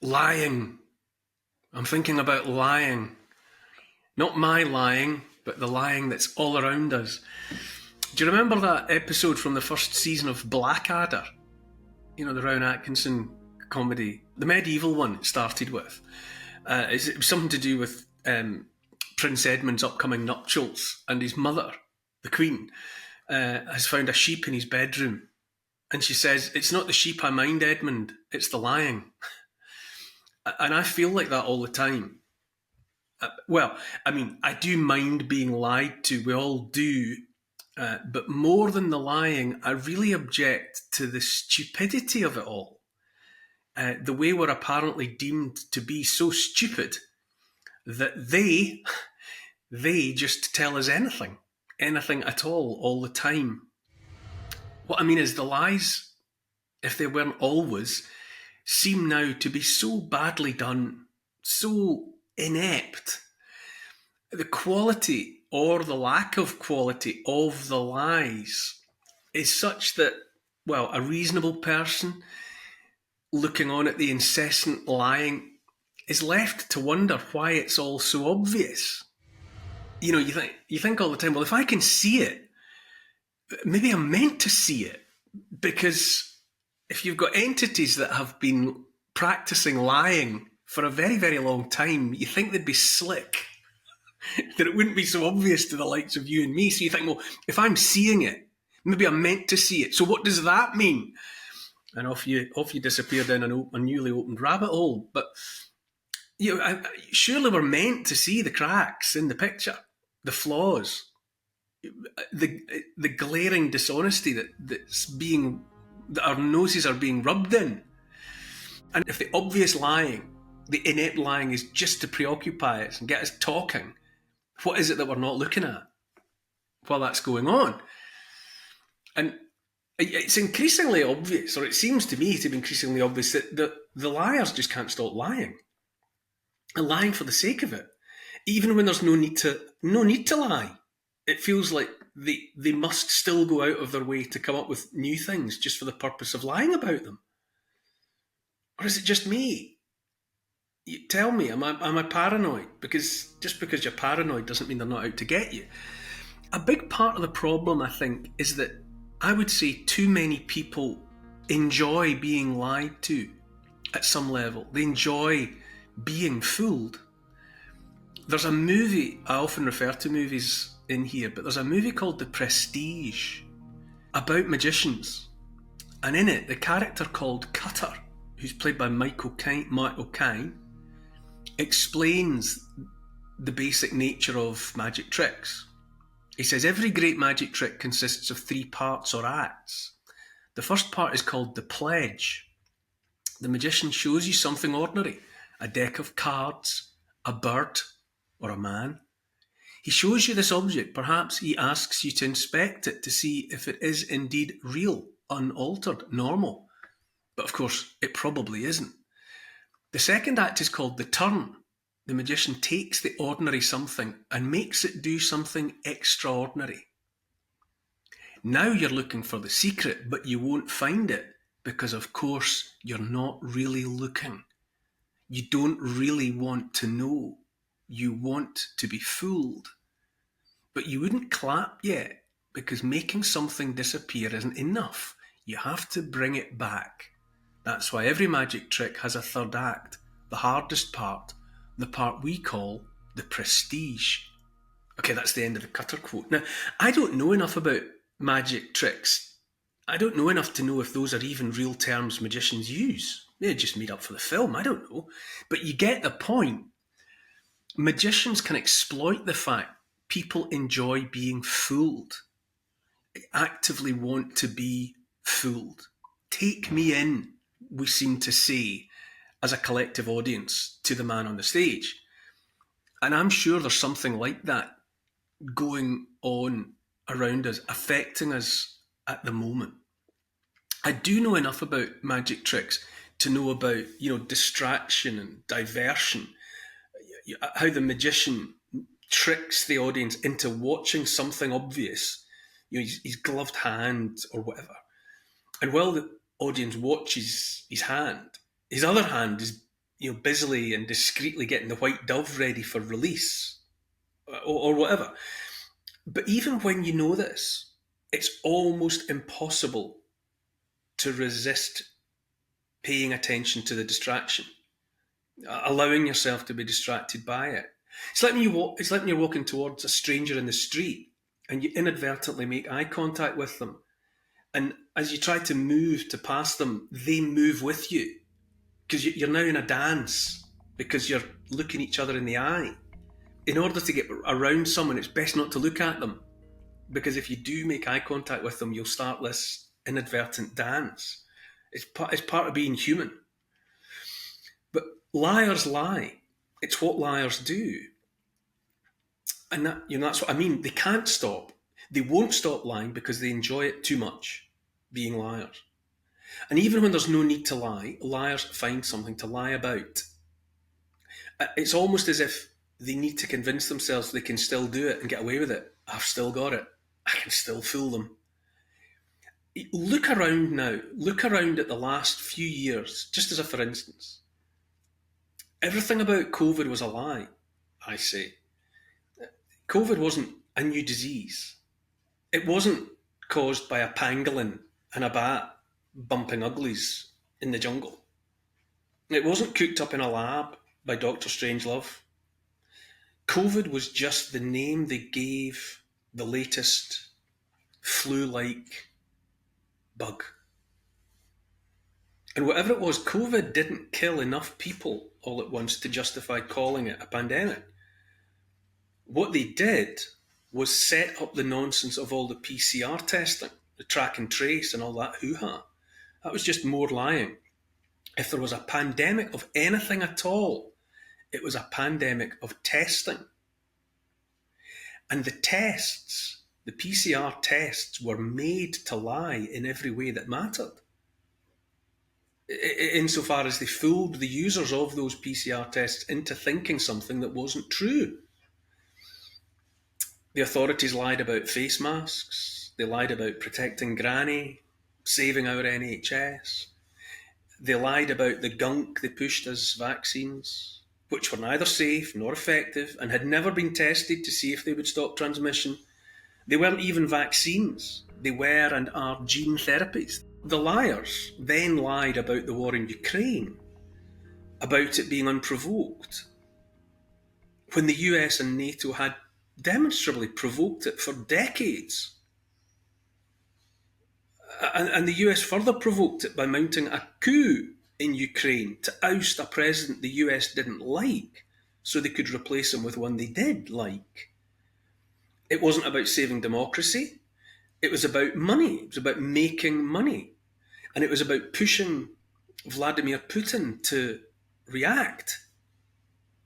Lying. I'm thinking about lying. Not my lying, but the lying that's all around us. Do you remember that episode from the first season of Blackadder? You know, the Rowan Atkinson comedy, the medieval one it started with. It was something to do with Prince Edmund's upcoming nuptials, and his mother, the Queen, has found a sheep in his bedroom. And she says, "It's not the sheep I mind, Edmund, it's the lying." And I feel like that all the time. I do mind being lied to. We all do. But more than the lying, I really object to the stupidity of it all. The way we're apparently deemed to be so stupid that they just tell us anything at all the time. What I mean is the lies, if they weren't always, seem now to be so badly done, so inept. The quality or the lack of quality of the lies is such that, well, a reasonable person looking on at the incessant lying is left to wonder why it's all so obvious. You know, you think all the time, well, if I can see it, maybe I'm meant to see it. Because if you've got entities that have been practicing lying for a very, very long time, you think they'd be slick, that it wouldn't be so obvious to the likes of you and me. So you think, well, if I'm seeing it, maybe I'm meant to see it. So what does that mean? And off you disappear down a newly opened rabbit hole. But you know, surely we're meant to see the cracks in the picture, the flaws, the glaring dishonesty that our noses are being rubbed in. And if the obvious lying, the inept lying, is just to preoccupy us and get us talking, what is it that we're not looking at while that's going on? And it's increasingly obvious, or it seems to me to be increasingly obvious, that the liars just can't stop lying. And lying for the sake of it. Even when there's no need to lie. It feels like they must still go out of their way to come up with new things just for the purpose of lying about them. Or is it just me? You tell me, am I paranoid? Because just because you're paranoid doesn't mean they're not out to get you. A big part of the problem, I think, is that I would say too many people enjoy being lied to at some level. They enjoy being fooled. There's a movie, I often refer to movies in here, but there's a movie called The Prestige about magicians. And in it, the character called Cutter, who's played by Michael Caine, explains the basic nature of magic tricks. He says every great magic trick consists of 3 parts or acts. The first part is called the pledge. The magician shows you something ordinary, a deck of cards, a bird, or a man. He shows you this object. Perhaps he asks you to inspect it to see if it is indeed real, unaltered, normal. But of course, it probably isn't. The second act is called the turn. The magician takes the ordinary something and makes it do something extraordinary. Now you're looking for the secret, but you won't find it because, of course, you're not really looking. You don't really want to know. You want to be fooled. But you wouldn't clap yet because making something disappear isn't enough. You have to bring it back. That's why every magic trick has a third act, the hardest part, the part we call the prestige. Okay, that's the end of the Cutter quote. Now, I don't know enough about magic tricks. I don't know enough to know if those are even real terms magicians use. They're just made up for the film, I don't know. But you get the point. Magicians can exploit the fact people enjoy being fooled. They actively want to be fooled. Take me in, we seem to say, as a collective audience, to the man on the stage. And I'm sure there's something like that going on around us, affecting us at the moment. I do know enough about magic tricks to know about, distraction and diversion, how the magician tricks the audience into watching something obvious, his gloved hand or whatever. And while the audience watches his hand, his other hand is busily and discreetly getting the white dove ready for release, or whatever. But even when you know this, it's almost impossible to resist paying attention to the distraction, allowing yourself to be distracted by it. It's like when you're walking towards a stranger in the street and you inadvertently make eye contact with them. And as you try to move to pass them, they move with you because you're now in a dance because you're looking each other in the eye. In order to get around someone, it's best not to look at them, because if you do make eye contact with them, you'll start this inadvertent dance. It's part of being human. But liars lie. It's what liars do. And that's what I mean. They can't stop. They won't stop lying because they enjoy it too much, being liars. And even when there's no need to lie, liars find something to lie about. It's almost as if they need to convince themselves they can still do it and get away with it. I've still got it. I can still fool them. Look around now. Look around at the last few years, just as a for instance. Everything about COVID was a lie, I say. COVID wasn't a new disease. It wasn't caused by a pangolin and a bat bumping uglies in the jungle. It wasn't cooked up in a lab by Dr. Strangelove. COVID was just the name they gave the latest flu-like bug. And whatever it was, COVID didn't kill enough people all at once to justify calling it a pandemic. What they did was set up the nonsense of all the PCR testing, the track and trace and all that hoo-ha. That was just more lying. If there was a pandemic of anything at all, it was a pandemic of testing. And the tests, the PCR tests, were made to lie in every way that mattered, insofar as they fooled the users of those PCR tests into thinking something that wasn't true. The authorities lied about face masks. They lied about protecting Granny, saving our NHS. They lied about the gunk they pushed as vaccines, which were neither safe nor effective and had never been tested to see if they would stop transmission. They weren't even vaccines. They were and are gene therapies. The liars then lied about the war in Ukraine, about it being unprovoked, when the US and NATO had demonstrably provoked it for decades. And the US further provoked it by mounting a coup in Ukraine to oust a president the US didn't like so they could replace him with one they did like. It wasn't about saving democracy. It was about money. It was about making money. And it was about pushing Vladimir Putin to react.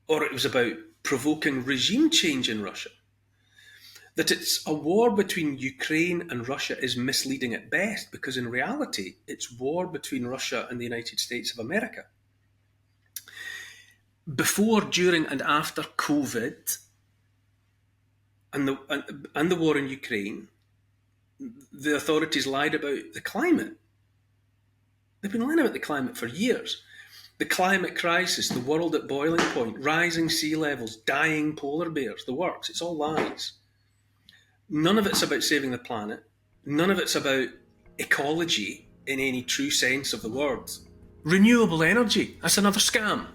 Or it was about provoking regime change in Russia. That it's a war between Ukraine and Russia is misleading at best, because in reality, it's war between Russia and the United States of America. Before, during, and after COVID and the war in Ukraine, the authorities lied about the climate. They've been lying about the climate for years. The climate crisis, the world at boiling point, rising sea levels, dying polar bears, the works, it's all lies. None of it's about saving the planet. None of it's about ecology in any true sense of the word. Renewable energy, that's another scam.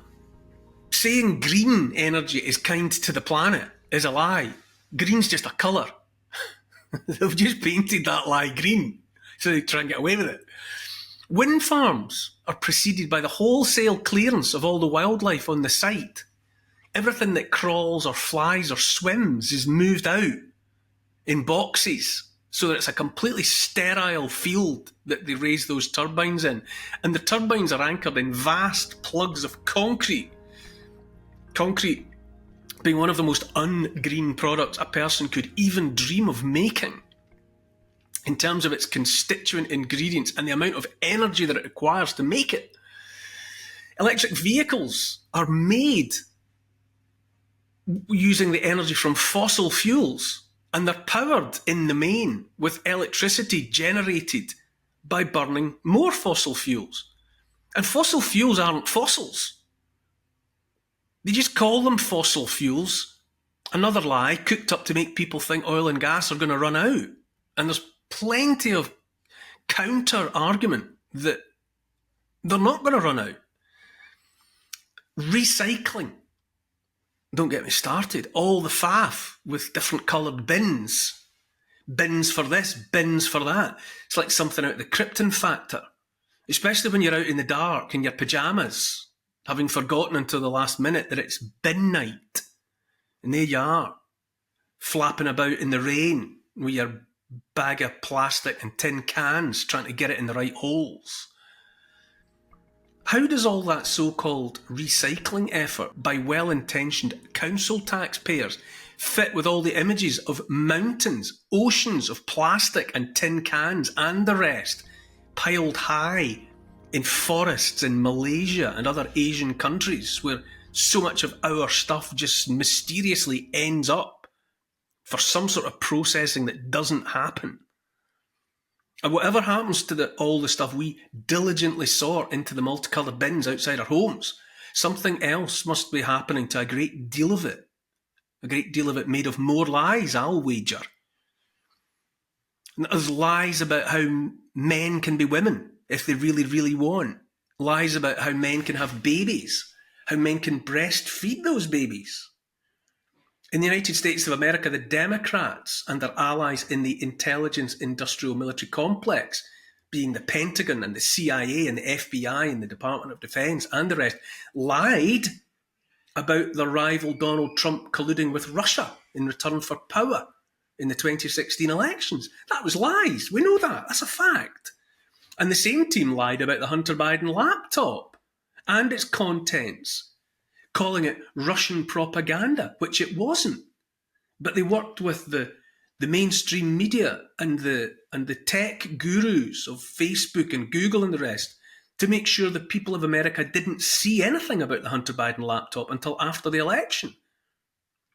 Saying green energy is kind to the planet is a lie. Green's just a colour. They've just painted that lie green so they try and get away with it. Wind farms are preceded by the wholesale clearance of all the wildlife on the site. Everything that crawls or flies or swims is moved out in boxes so that it's a completely sterile field that they raise those turbines in. And the turbines are anchored in vast plugs of concrete. Concrete being one of the most ungreen products a person could even dream of making in terms of its constituent ingredients and the amount of energy that it requires to make it. Electric vehicles are made using the energy from fossil fuels, and they're powered in the main with electricity generated by burning more fossil fuels. And fossil fuels aren't fossils. They just call them fossil fuels. Another lie cooked up to make people think oil and gas are going to run out. And there's plenty of counter argument that they're not going to run out. Recycling. Don't get me started. All the faff with different coloured bins. Bins for this, bins for that. It's like something out of the Krypton Factor. Especially when you're out in the dark in your pyjamas, having forgotten until the last minute that it's bin night. And there you are, flapping about in the rain with your bag of plastic and tin cans trying to get it in the right holes. How does all that so-called recycling effort by well-intentioned council taxpayers fit with all the images of mountains, oceans of plastic and tin cans and the rest piled high in forests in Malaysia and other Asian countries where so much of our stuff just mysteriously ends up for some sort of processing that doesn't happen? And whatever happens to all the stuff we diligently sort into the multicoloured bins outside our homes, something else must be happening to a great deal of it. A great deal of it made of more lies, I'll wager. And there's lies about how men can be women if they really, really want. Lies about how men can have babies, how men can breastfeed those babies. In the United States of America, the Democrats and their allies in the intelligence industrial military complex, being the Pentagon and the CIA and the FBI and the Department of Defense and the rest, lied about their rival Donald Trump colluding with Russia in return for power in the 2016 elections. That was lies. We know that. That's a fact. And the same team lied about the Hunter Biden laptop and its contents, calling it Russian propaganda, which it wasn't. But they worked with the mainstream media and the tech gurus of Facebook and Google and the rest to make sure the people of America didn't see anything about the Hunter Biden laptop until after the election.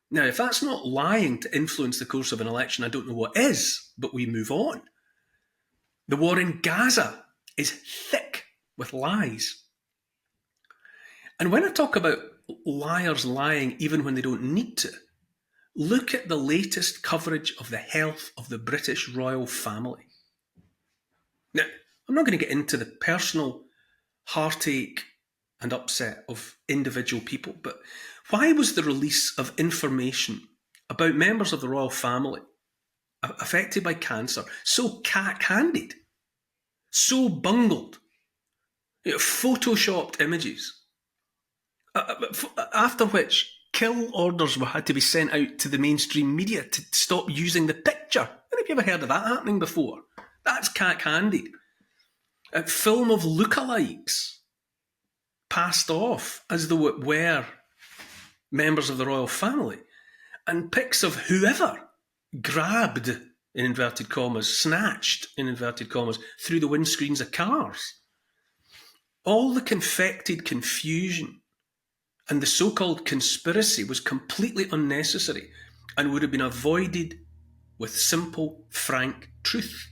Now, if that's not lying to influence the course of an election, I don't know what is, but we move on. The war in Gaza is thick with lies. And when I talk about liars lying even when they don't need to, look at the latest coverage of the health of the British royal family. Now, I'm not going to get into the personal heartache and upset of individual people, but why was the release of information about members of the royal family affected by cancer so cack-handed, so bungled? Photoshopped images, after which kill orders had to be sent out to the mainstream media to stop using the picture. Have you ever heard of that happening before? That's cack-handed. A film of lookalikes passed off as though it were members of the royal family, and pics of whoever grabbed, in inverted commas, snatched, in inverted commas, through the windscreens of cars. All the confected confusion and the so-called conspiracy was completely unnecessary and would have been avoided with simple, frank truth.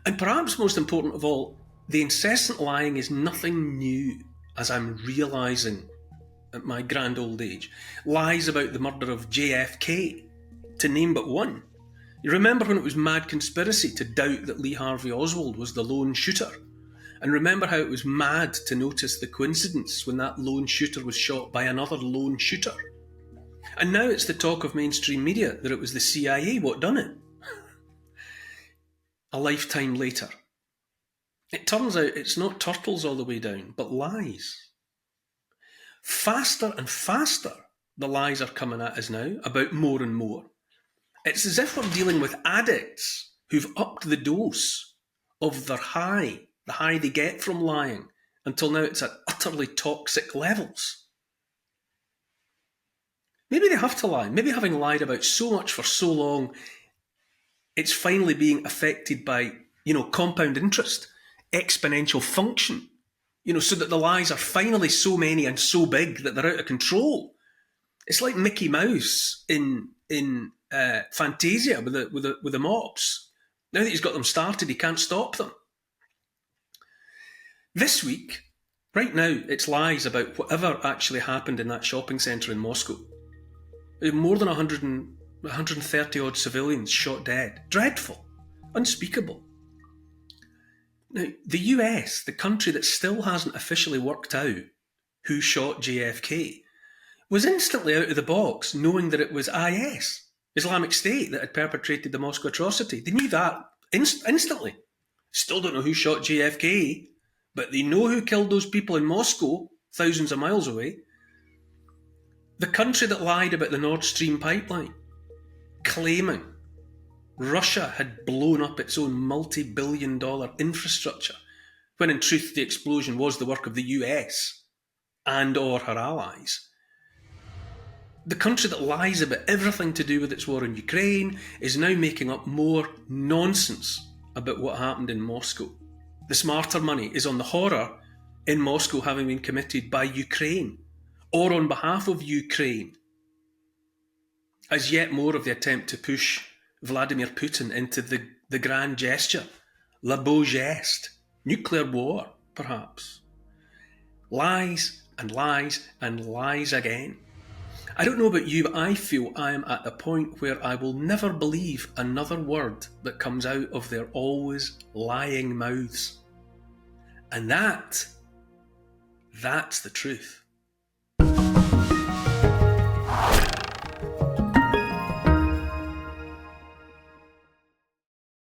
And perhaps most important of all, the incessant lying is nothing new, as I'm realising at my grand old age. Lies about the murder of JFK, to name but one. You remember when it was mad conspiracy to doubt that Lee Harvey Oswald was the lone shooter? And remember how it was mad to notice the coincidence when that lone shooter was shot by another lone shooter? And now it's the talk of mainstream media that it was the CIA what done it. A lifetime later. It turns out it's not turtles all the way down, but lies. Faster and faster, the lies are coming at us now about more and more. It's as if we're dealing with addicts who've upped the dose of their high, the high they get from lying, until now it's at utterly toxic levels. Maybe they have to lie. Maybe having lied about so much for so long, it's finally being affected by, compound interest, exponential function, so that the lies are finally so many and so big that they're out of control. It's like Mickey Mouse in Fantasia with the mops. Now that he's got them started, he can't stop them. This week, Right now, it's lies about whatever actually happened in that shopping centre in Moscow. More than 130 odd civilians shot dead. Dreadful. Unspeakable. Now, the US, the country that still hasn't officially worked out who shot JFK, was instantly out of the box knowing that it was IS, Islamic State, that had perpetrated the Moscow atrocity. They knew that instantly. Still don't know who shot JFK, but they know who killed those people in Moscow, thousands of miles away. The country that lied about the Nord Stream pipeline, claiming Russia had blown up its own multi-billion-dollar infrastructure, when in truth the explosion was the work of the US and or her allies. The country that lies about everything to do with its war in Ukraine is now making up more nonsense about what happened in Moscow. The smarter money is on the horror in Moscow having been committed by Ukraine or on behalf of Ukraine, as yet more of the attempt to push Vladimir Putin into the grand gesture, le beau geste, nuclear war, perhaps. Lies and lies and lies again. I don't know about you, but I feel I am at the point where I will never believe another word that comes out of their always lying mouths. And that's the truth.